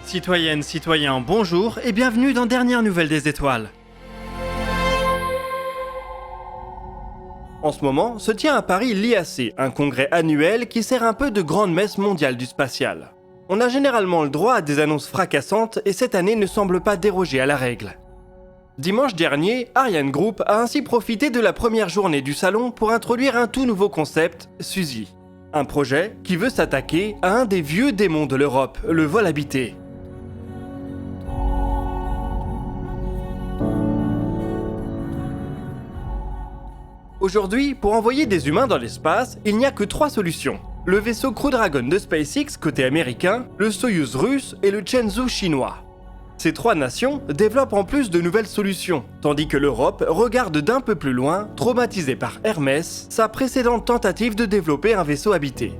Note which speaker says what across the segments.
Speaker 1: Citoyennes, citoyens, bonjour et bienvenue dans Dernière Nouvelle des Étoiles. En ce moment, se tient à Paris l'IAC, un congrès annuel qui sert un peu de grande messe mondiale du spatial. On a généralement le droit à des annonces fracassantes et cette année ne semble pas déroger à la règle. Dimanche dernier, Ariane Group a ainsi profité de la première journée du salon pour introduire un tout nouveau concept, Suzy. Un projet qui veut s'attaquer à un des vieux démons de l'Europe, le vol habité. Aujourd'hui, pour envoyer des humains dans l'espace, il n'y a que 3 solutions. Le vaisseau Crew Dragon de SpaceX côté américain, le Soyuz russe et le Shenzhou chinois. Ces 3 nations développent en plus de nouvelles solutions, tandis que l'Europe regarde d'un peu plus loin, traumatisée par Hermès, sa précédente tentative de développer un vaisseau habité.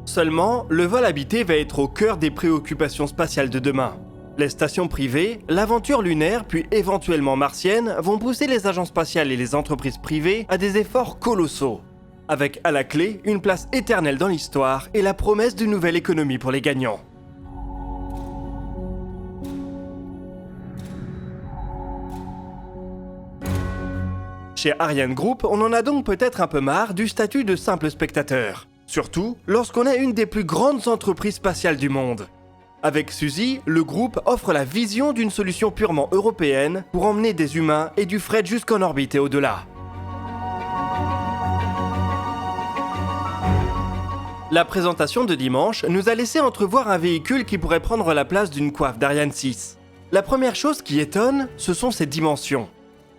Speaker 1: Seulement, le vol habité va être au cœur des préoccupations spatiales de demain. Les stations privées, l'aventure lunaire puis éventuellement martienne vont pousser les agences spatiales et les entreprises privées à des efforts colossaux. Avec à la clé une place éternelle dans l'histoire et la promesse d'une nouvelle économie pour les gagnants. Chez Ariane Group, on en a donc peut-être un peu marre du statut de simple spectateur. Surtout lorsqu'on est une des plus grandes entreprises spatiales du monde. Avec Suzy, le groupe offre la vision d'une solution purement européenne pour emmener des humains et du fret jusqu'en orbite et au-delà. La présentation de dimanche nous a laissé entrevoir un véhicule qui pourrait prendre la place d'une coiffe d'Ariane 6. La première chose qui étonne, ce sont ses dimensions.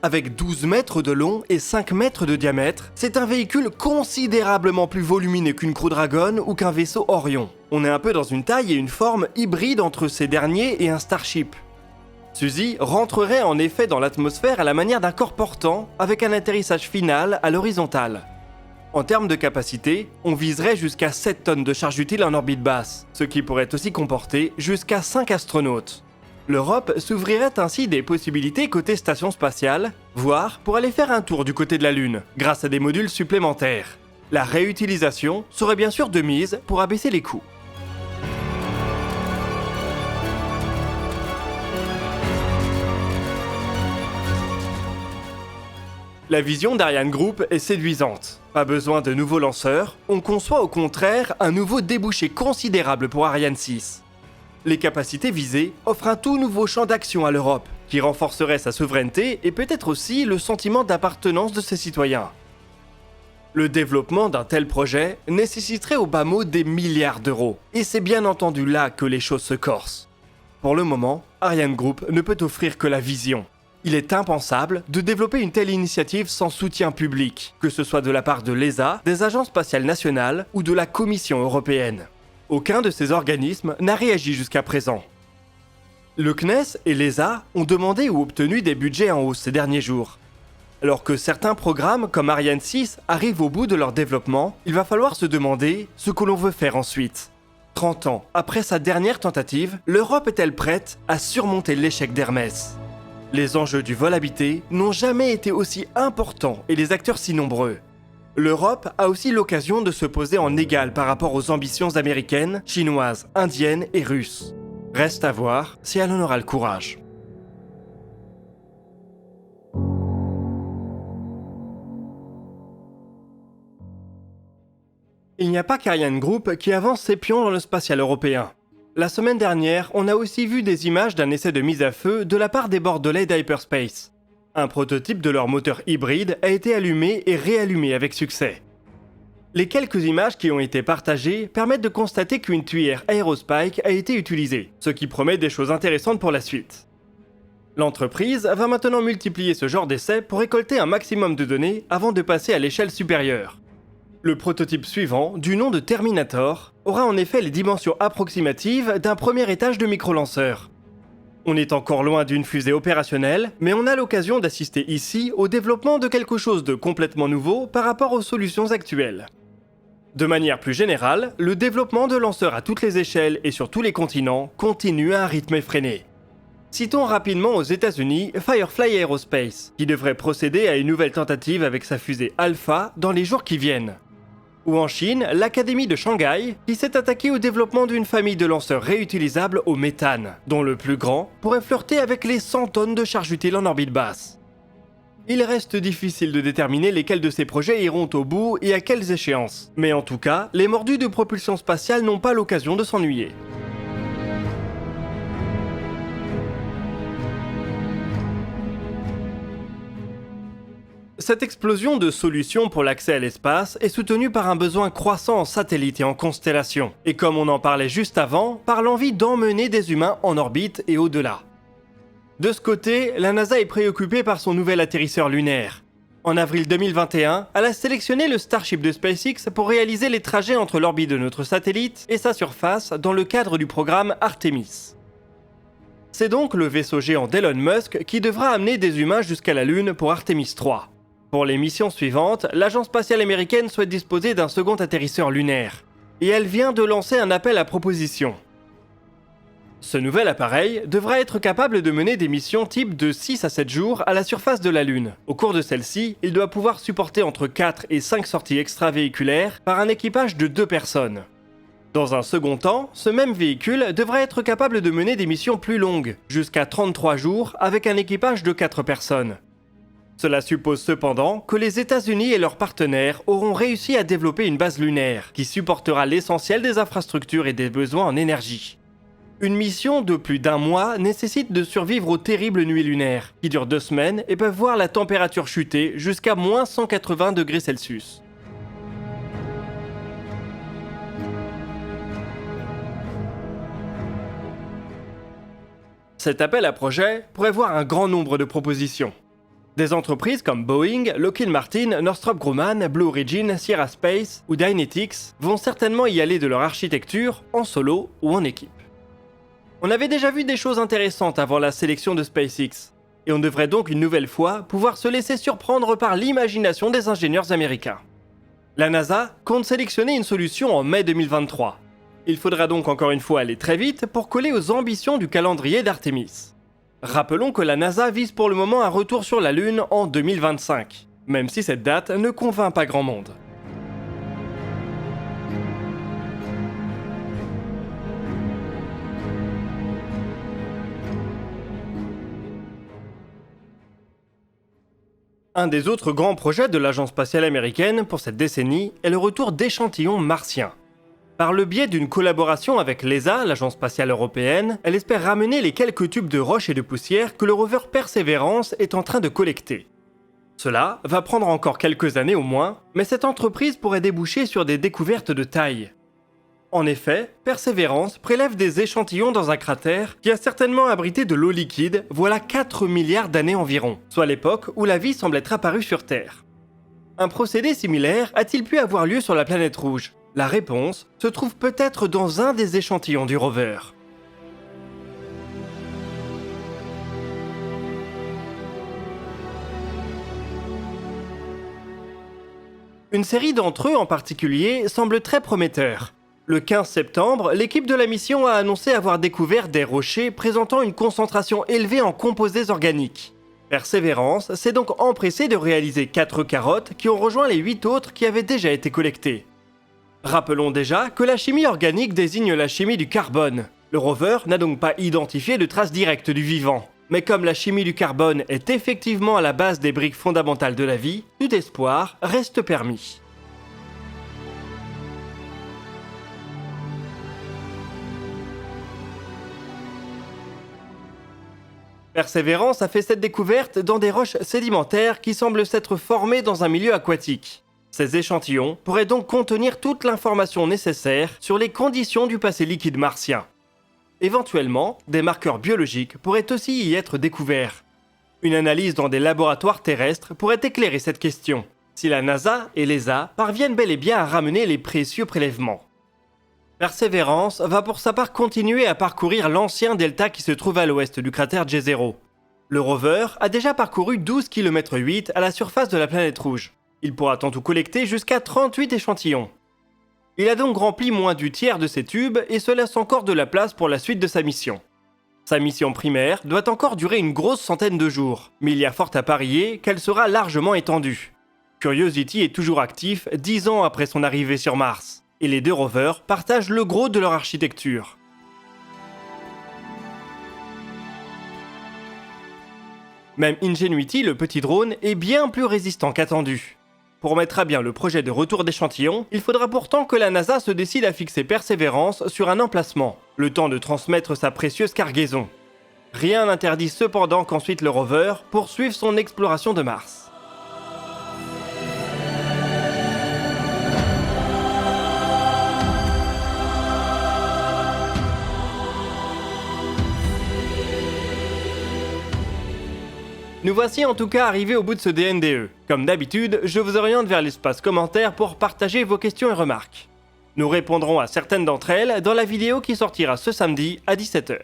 Speaker 1: Avec 12 mètres de long et 5 mètres de diamètre, c'est un véhicule considérablement plus volumineux qu'une Crew Dragon ou qu'un vaisseau Orion. On est un peu dans une taille et une forme hybride entre ces derniers et un Starship. Suzy rentrerait en effet dans l'atmosphère à la manière d'un corps portant, avec un atterrissage final à l'horizontale. En termes de capacité, on viserait jusqu'à 7 tonnes de charge utile en orbite basse, ce qui pourrait aussi comporter jusqu'à 5 astronautes. L'Europe s'ouvrirait ainsi des possibilités côté station spatiale, voire pour aller faire un tour du côté de la Lune, grâce à des modules supplémentaires. La réutilisation serait bien sûr de mise pour abaisser les coûts. La vision d'Ariane Group est séduisante. Pas besoin de nouveaux lanceurs, on conçoit au contraire un nouveau débouché considérable pour Ariane 6. Les capacités visées offrent un tout nouveau champ d'action à l'Europe, qui renforcerait sa souveraineté et peut-être aussi le sentiment d'appartenance de ses citoyens. Le développement d'un tel projet nécessiterait au bas mot des milliards d'euros, et c'est bien entendu là que les choses se corsent. Pour le moment, Ariane Group ne peut offrir que la vision. Il est impensable de développer une telle initiative sans soutien public, que ce soit de la part de l'ESA, des agences spatiales nationales ou de la Commission européenne. Aucun de ces organismes n'a réagi jusqu'à présent. Le CNES et l'ESA ont demandé ou obtenu des budgets en hausse ces derniers jours. Alors que certains programmes comme Ariane 6 arrivent au bout de leur développement, il va falloir se demander ce que l'on veut faire ensuite. 30 ans après sa dernière tentative, l'Europe est-elle prête à surmonter l'échec d'Hermès ? Les enjeux du vol habité n'ont jamais été aussi importants et les acteurs si nombreux. L'Europe a aussi l'occasion de se poser en égal par rapport aux ambitions américaines, chinoises, indiennes et russes. Reste à voir si elle en aura le courage. Il n'y a pas qu'Ariane Group qui avance ses pions dans le spatial européen. La semaine dernière, on a aussi vu des images d'un essai de mise à feu de la part des Bordelais d'Hyperspace. Un prototype de leur moteur hybride a été allumé et réallumé avec succès. Les quelques images qui ont été partagées permettent de constater qu'une tuyère Aerospike a été utilisée, ce qui promet des choses intéressantes pour la suite. L'entreprise va maintenant multiplier ce genre d'essais pour récolter un maximum de données avant de passer à l'échelle supérieure. Le prototype suivant, du nom de Terminator, aura en effet les dimensions approximatives d'un premier étage de micro-lanceur. On est encore loin d'une fusée opérationnelle, mais on a l'occasion d'assister ici au développement de quelque chose de complètement nouveau par rapport aux solutions actuelles. De manière plus générale, le développement de lanceurs à toutes les échelles et sur tous les continents continue à un rythme effréné. Citons rapidement aux États-Unis Firefly Aerospace, qui devrait procéder à une nouvelle tentative avec sa fusée Alpha dans les jours qui viennent. Ou en Chine, l'Académie de Shanghai, qui s'est attaquée au développement d'une famille de lanceurs réutilisables au méthane, dont le plus grand pourrait flirter avec les 100 tonnes de charge utile en orbite basse. Il reste difficile de déterminer lesquels de ces projets iront au bout et à quelles échéances. Mais en tout cas, les mordus de propulsion spatiale n'ont pas l'occasion de s'ennuyer. Cette explosion de solutions pour l'accès à l'espace est soutenue par un besoin croissant en satellites et en constellations. Et comme on en parlait juste avant, par l'envie d'emmener des humains en orbite et au-delà. De ce côté, la NASA est préoccupée par son nouvel atterrisseur lunaire. En avril 2021, elle a sélectionné le Starship de SpaceX pour réaliser les trajets entre l'orbite de notre satellite et sa surface dans le cadre du programme Artemis. C'est donc le vaisseau géant d'Elon Musk qui devra amener des humains jusqu'à la Lune pour Artemis 3. Pour les missions suivantes, l'agence spatiale américaine souhaite disposer d'un second atterrisseur lunaire. Et elle vient de lancer un appel à propositions. Ce nouvel appareil devra être capable de mener des missions type de 6 à 7 jours à la surface de la Lune. Au cours de celle-ci, il doit pouvoir supporter entre 4 et 5 sorties extravéhiculaires par un équipage de 2 personnes. Dans un second temps, ce même véhicule devra être capable de mener des missions plus longues, jusqu'à 33 jours avec un équipage de 4 personnes. Cela suppose cependant que les États-Unis et leurs partenaires auront réussi à développer une base lunaire qui supportera l'essentiel des infrastructures et des besoins en énergie. Une mission de plus d'1 mois nécessite de survivre aux terribles nuits lunaires, qui durent 2 semaines et peuvent voir la température chuter jusqu'à moins 180 degrés Celsius. Cet appel à projet pourrait voir un grand nombre de propositions. Des entreprises comme Boeing, Lockheed Martin, Northrop Grumman, Blue Origin, Sierra Space ou Dynetics vont certainement y aller de leur architecture, en solo ou en équipe. On avait déjà vu des choses intéressantes avant la sélection de SpaceX, et on devrait donc une nouvelle fois pouvoir se laisser surprendre par l'imagination des ingénieurs américains. La NASA compte sélectionner une solution en mai 2023. Il faudra donc encore une fois aller très vite pour coller aux ambitions du calendrier d'Artemis. Rappelons que la NASA vise pour le moment un retour sur la Lune en 2025, même si cette date ne convainc pas grand monde. Un des autres grands projets de l'Agence spatiale américaine pour cette décennie est le retour d'échantillons martiens. Par le biais d'une collaboration avec l'ESA, l'Agence spatiale européenne, elle espère ramener les quelques tubes de roches et de poussière que le rover Perseverance est en train de collecter. Cela va prendre encore quelques années au moins, mais cette entreprise pourrait déboucher sur des découvertes de taille. En effet, Perseverance prélève des échantillons dans un cratère qui a certainement abrité de l'eau liquide voilà 4 milliards d'années environ, soit l'époque où la vie semble être apparue sur Terre. Un procédé similaire a-t-il pu avoir lieu sur la planète rouge ? La réponse se trouve peut-être dans un des échantillons du rover. Une série d'entre eux en particulier semble très prometteur. Le 15 septembre, l'équipe de la mission a annoncé avoir découvert des rochers présentant une concentration élevée en composés organiques. Perseverance s'est donc empressé de réaliser 4 carottes qui ont rejoint les 8 autres qui avaient déjà été collectées. Rappelons déjà que la chimie organique désigne la chimie du carbone. Le rover n'a donc pas identifié de traces directes du vivant. Mais comme la chimie du carbone est effectivement à la base des briques fondamentales de la vie, tout espoir reste permis. Perseverance a fait cette découverte dans des roches sédimentaires qui semblent s'être formées dans un milieu aquatique. Ces échantillons pourraient donc contenir toute l'information nécessaire sur les conditions du passé liquide martien. Éventuellement, des marqueurs biologiques pourraient aussi y être découverts. Une analyse dans des laboratoires terrestres pourrait éclairer cette question, si la NASA et l'ESA parviennent bel et bien à ramener les précieux prélèvements. Perseverance va pour sa part continuer à parcourir l'ancien delta qui se trouve à l'ouest du cratère Jezero. Le rover a déjà parcouru 12,8 km à la surface de la planète rouge. Il pourra en tout collecter jusqu'à 38 échantillons. Il a donc rempli moins du tiers de ses tubes et se laisse encore de la place pour la suite de sa mission. Sa mission primaire doit encore durer une grosse centaine de jours, mais il y a fort à parier qu'elle sera largement étendue. Curiosity est toujours actif 10 ans après son arrivée sur Mars, et les deux rovers partagent le gros de leur architecture. Même Ingenuity, le petit drone, est bien plus résistant qu'attendu. Pour mettre à bien le projet de retour d'échantillons, il faudra pourtant que la NASA se décide à fixer Perseverance sur un emplacement, le temps de transmettre sa précieuse cargaison. Rien n'interdit cependant qu'ensuite le rover poursuive son exploration de Mars. Nous voici en tout cas arrivés au bout de ce DNDE. Comme d'habitude, je vous oriente vers l'espace commentaires pour partager vos questions et remarques. Nous répondrons à certaines d'entre elles dans la vidéo qui sortira ce samedi à 17h.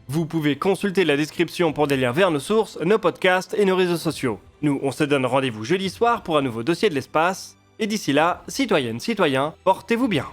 Speaker 1: Vous pouvez consulter la description pour des liens vers nos sources, nos podcasts et nos réseaux sociaux. Nous, on se donne rendez-vous jeudi soir pour un nouveau dossier de l'espace. Et d'ici là, citoyennes, citoyens, portez-vous bien.